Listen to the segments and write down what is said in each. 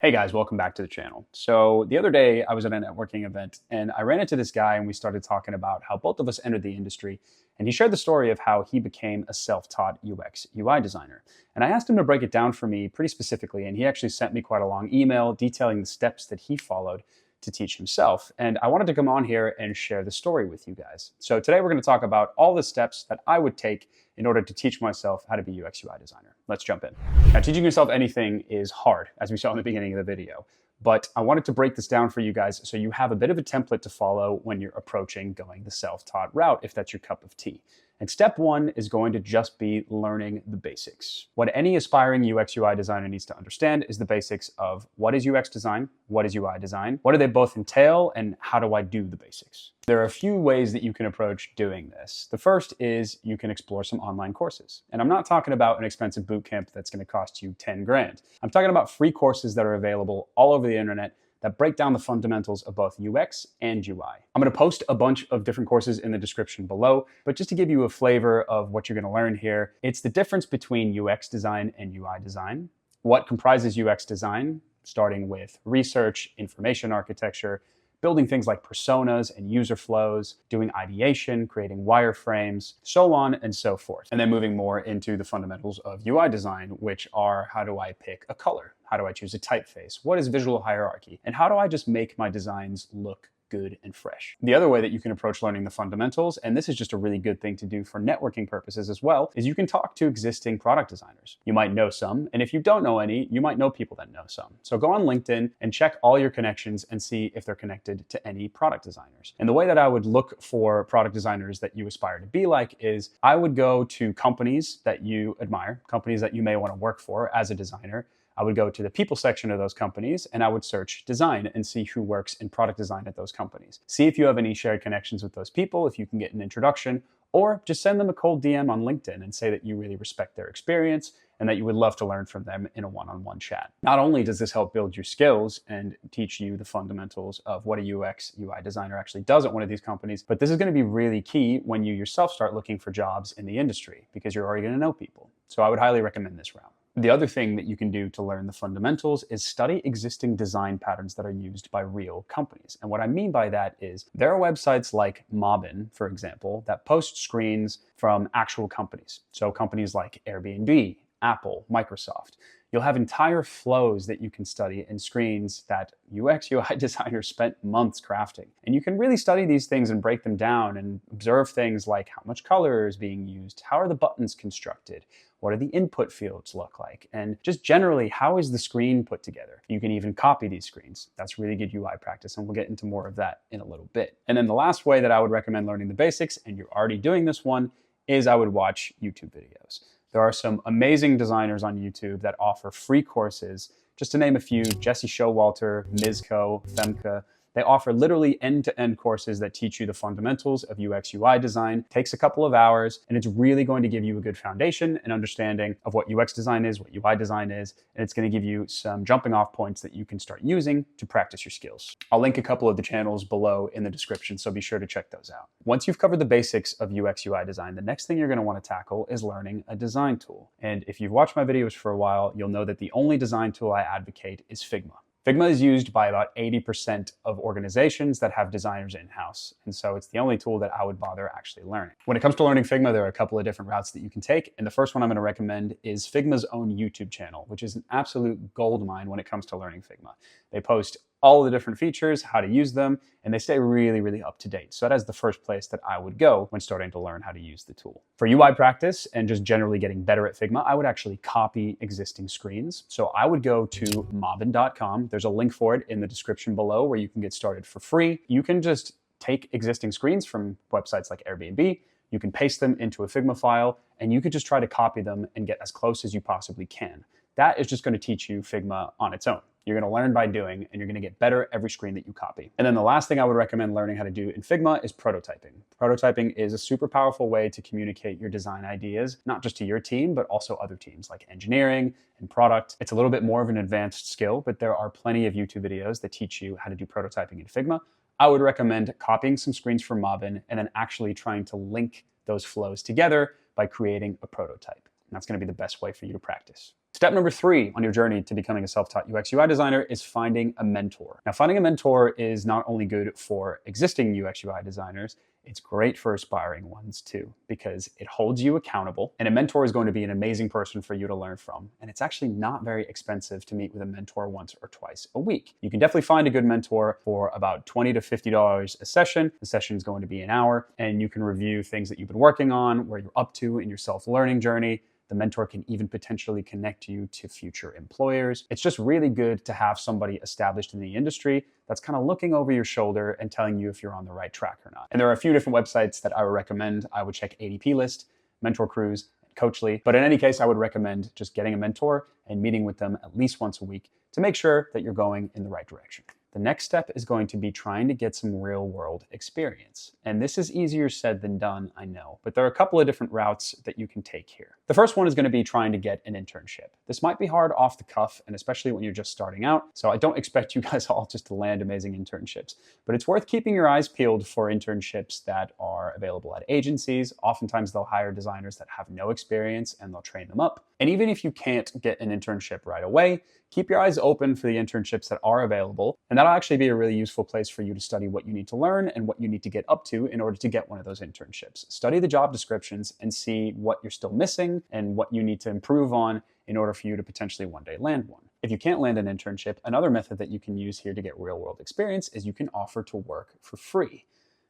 Hey guys, welcome back to the channel. So the other day I was at a networking event and I ran into this guy and we started talking about how both of us entered the industry, and he shared the story of how he became a self-taught UX UI designer. And I asked him to break it down for me pretty specifically, and he actually sent me quite a long email detailing the steps that he followed to teach himself. And I wanted to come on here and share the story with you guys. So today we're going to talk about all the steps that I would take in order to teach myself how to be UX UI designer. Let's jump in. Now, teaching yourself anything is hard, as we saw in the beginning of the video. But I wanted to break this down for you guys so you have a bit of a template to follow when you're approaching going the self-taught route, if that's your cup of tea. And step one is going to just be learning the basics. What any aspiring UX UI designer needs to understand is the basics of what is UX design, what is UI design, what do they both entail, and how do I do the basics. There are a few ways that you can approach doing this. The first is you can explore some online courses. And I'm not talking about an expensive boot camp that's going to cost you 10 grand. I'm talking about free courses that are available all over the internet that break down the fundamentals of both UX and UI. I'm going to post a bunch of different courses in the description below, but just to give you a flavor of what you're going to learn here, it's the difference between UX design and UI design, what comprises UX design, starting with research, information architecture, building things like personas and user flows, doing ideation, creating wireframes, so on and so forth. And then moving more into the fundamentals of UI design, which are how do I pick a color? How do I choose a typeface? What is visual hierarchy? And how do I just make my designs look good and fresh? The other way that you can approach learning the fundamentals, and this is just a really good thing to do for networking purposes as well, is you can talk to existing product designers. You might know some, and if you don't know any, you might know people that know some. So go on LinkedIn and check all your connections and see if they're connected to any product designers. And the way that I would look for product designers that you aspire to be like is I would go to companies that you admire, companies that you may want to work for as a designer. I would go to the people section of those companies and I would search design and see who works in product design at those companies. See if you have any shared connections with those people, if you can get an introduction, or just send them a cold DM on LinkedIn and say that you really respect their experience and that you would love to learn from them in a one-on-one chat. Not only does this help build your skills and teach you the fundamentals of what a UX UI designer actually does at one of these companies, but this is going to be really key when you yourself start looking for jobs in the industry because you're already going to know people. So I would highly recommend this route. The other thing that you can do to learn the fundamentals is study existing design patterns that are used by real companies. And what I mean by that is there are websites like Mobbin, for example, that post screens from actual companies. So companies like Airbnb, Apple, Microsoft. You'll have entire flows that you can study in screens that UX, UI designers spent months crafting. And you can really study these things and break them down and observe things like how much color is being used, how are the buttons constructed, what do the input fields look like, and just generally, how is the screen put together? You can even copy these screens. That's really good UI practice, and we'll get into more of that in a little bit. And then the last way that I would recommend learning the basics, and you're already doing this one, is I would watch YouTube videos. There are some amazing designers on YouTube that offer free courses. Just to name a few, Jesse Showalter, Mizco, Femke. They offer literally end-to-end courses that teach you the fundamentals of UX UI design. It takes a couple of hours, and it's really going to give you a good foundation and understanding of what UX design is, what UI design is, and it's going to give you some jumping off points that you can start using to practice your skills. I'll link a couple of the channels below in the description, so be sure to check those out. Once you've covered the basics of UX UI design, the next thing you're going to want to tackle is learning a design tool. And if you've watched my videos for a while, you'll know that the only design tool I advocate is Figma. Figma is used by about 80% of organizations that have designers in-house. And so it's the only tool that I would bother actually learning. When it comes to learning Figma, there are a couple of different routes that you can take. And the first one I'm going to recommend is Figma's own YouTube channel, which is an absolute goldmine when it comes to learning Figma. They post all the different features, how to use them, and they stay really, really up to date. So that is the first place that I would go when starting to learn how to use the tool. For UI practice and just generally getting better at Figma, I would actually copy existing screens. So I would go to mobbin.com. There's a link for it in the description below where you can get started for free. You can just take existing screens from websites like Airbnb, you can paste them into a Figma file, and you could just try to copy them and get as close as you possibly can. That is just going to teach you Figma on its own. You're going to learn by doing, and you're going to get better every screen that you copy. And then the last thing I would recommend learning how to do in Figma is prototyping. Prototyping is a super powerful way to communicate your design ideas, not just to your team, but also other teams like engineering and product. It's a little bit more of an advanced skill, but there are plenty of YouTube videos that teach you how to do prototyping in Figma. I would recommend copying some screens from Mobbin and then actually trying to link those flows together by creating a prototype. And that's going to be the best way for you to practice. Step number 3 on your journey to becoming a self-taught UX UI designer is finding a mentor. Now, finding a mentor is not only good for existing UX UI designers, it's great for aspiring ones too, because it holds you accountable, and a mentor is going to be an amazing person for you to learn from. And it's actually not very expensive to meet with a mentor once or twice a week. You can definitely find a good mentor for about $20 to $50 a session. The session is going to be an hour, and you can review things that you've been working on, where you're up to in your self-learning journey. The mentor can even potentially connect you to future employers. It's just really good to have somebody established in the industry that's kind of looking over your shoulder and telling you if you're on the right track or not. And there are a few different websites that I would recommend. I would check ADP List, Mentor Cruise, and Coachly. But in any case, I would recommend just getting a mentor and meeting with them at least once a week to make sure that you're going in the right direction. The next step is going to be trying to get some real world experience. And this is easier said than done, I know, but there are a couple of different routes that you can take here. The first one is going to be trying to get an internship. This might be hard off the cuff, and especially when you're just starting out. So I don't expect you guys all just to land amazing internships, but it's worth keeping your eyes peeled for internships that are available at agencies. Oftentimes they'll hire designers that have no experience and they'll train them up. And even if you can't get an internship right away, keep your eyes open for the internships that are available. And that'll actually be a really useful place for you to study what you need to learn and what you need to get up to in order to get one of those internships. Study the job descriptions and see what you're still missing and what you need to improve on in order for you to potentially one day land one. If you can't land an internship, another method that you can use here to get real world experience is you can offer to work for free.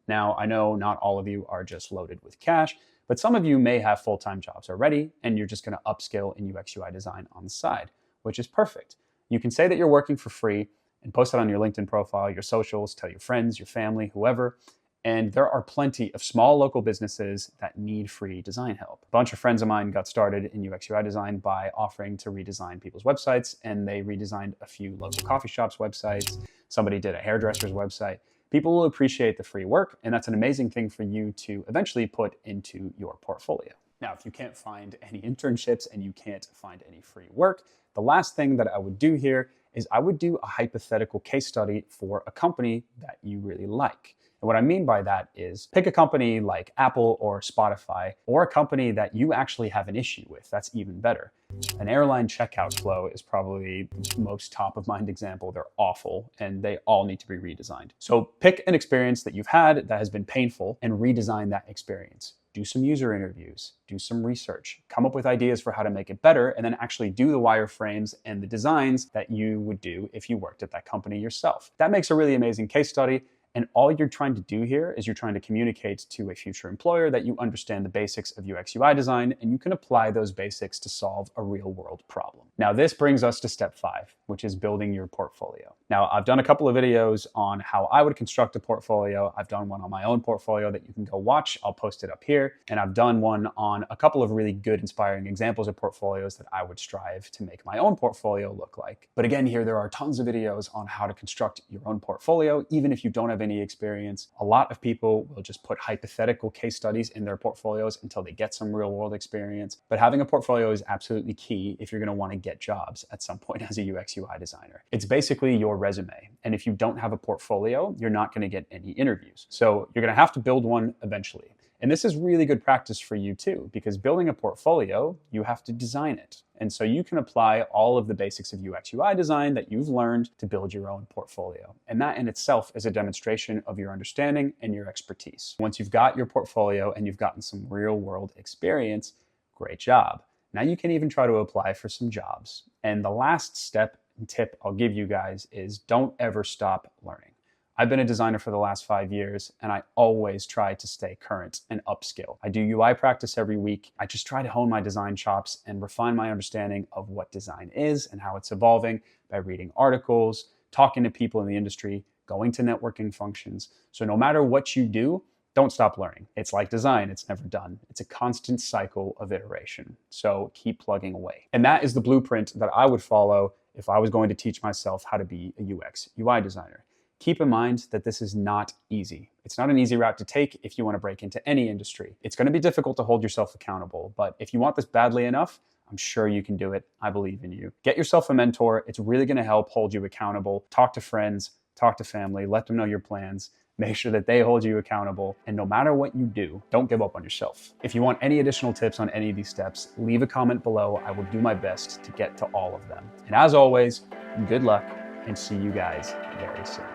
Now, I know not all of you are just loaded with cash, but some of you may have full-time jobs already and you're just going to upskill in UX UI design on the side, which is perfect. You can say that you're working for free and post it on your LinkedIn profile, your socials, tell your friends, your family, whoever. And there are plenty of small local businesses that need free design help. A bunch of friends of mine got started in UX UI design by offering to redesign people's websites, and they redesigned a few local coffee shops' websites. Somebody did a hairdresser's website. People will appreciate the free work, and that's an amazing thing for you to eventually put into your portfolio. Now, if you can't find any internships and you can't find any free work, the last thing that I would do here is I would do a hypothetical case study for a company that you really like. And what I mean by that is pick a company like Apple or Spotify, or a company that you actually have an issue with. That's even better. An airline checkout flow is probably the most top of mind example. They're awful and they all need to be redesigned. So pick an experience that you've had that has been painful and redesign that experience. Do some user interviews, do some research, come up with ideas for how to make it better, and then actually do the wireframes and the designs that you would do if you worked at that company yourself. That makes a really amazing case study. And all you're trying to do here is you're trying to communicate to a future employer that you understand the basics of UX UI design and you can apply those basics to solve a real world problem. Now, this brings us to step 5, which is building your portfolio. Now, I've done a couple of videos on how I would construct a portfolio. I've done one on my own portfolio that you can go watch. I'll post it up here. And I've done one on a couple of really good, inspiring examples of portfolios that I would strive to make my own portfolio look like. But again, here, there are tons of videos on how to construct your own portfolio, even if you don't have any experience. A lot of people will just put hypothetical case studies in their portfolios until they get some real world experience. But having a portfolio is absolutely key if you're going to want to get jobs at some point as a UX UI designer. It's basically your resume. And if you don't have a portfolio, you're not going to get any interviews. So you're going to have to build one eventually. And this is really good practice for you too, because building a portfolio, you have to design it. And so you can apply all of the basics of UX UI design that you've learned to build your own portfolio. And that in itself is a demonstration of your understanding and your expertise. Once you've got your portfolio and you've gotten some real world experience, great job. Now you can even try to apply for some jobs. And the last step and tip I'll give you guys is don't ever stop learning. I've been a designer for the last 5 years, and I always try to stay current and upskill. I do UI practice every week. I just try to hone my design chops and refine my understanding of what design is and how it's evolving by reading articles, talking to people in the industry, going to networking functions. So no matter what you do, don't stop learning. It's like design, it's never done. It's a constant cycle of iteration. So keep plugging away. And that is the blueprint that I would follow if I was going to teach myself how to be a UX UI designer. Keep in mind that this is not easy. It's not an easy route to take if you want to break into any industry. It's going to be difficult to hold yourself accountable, but if you want this badly enough, I'm sure you can do it. I believe in you. Get yourself a mentor. It's really going to help hold you accountable. Talk to friends, talk to family, let them know your plans, make sure that they hold you accountable, and no matter what you do, don't give up on yourself. If you want any additional tips on any of these steps, leave a comment below. I will do my best to get to all of them. And as always, good luck and see you guys very soon.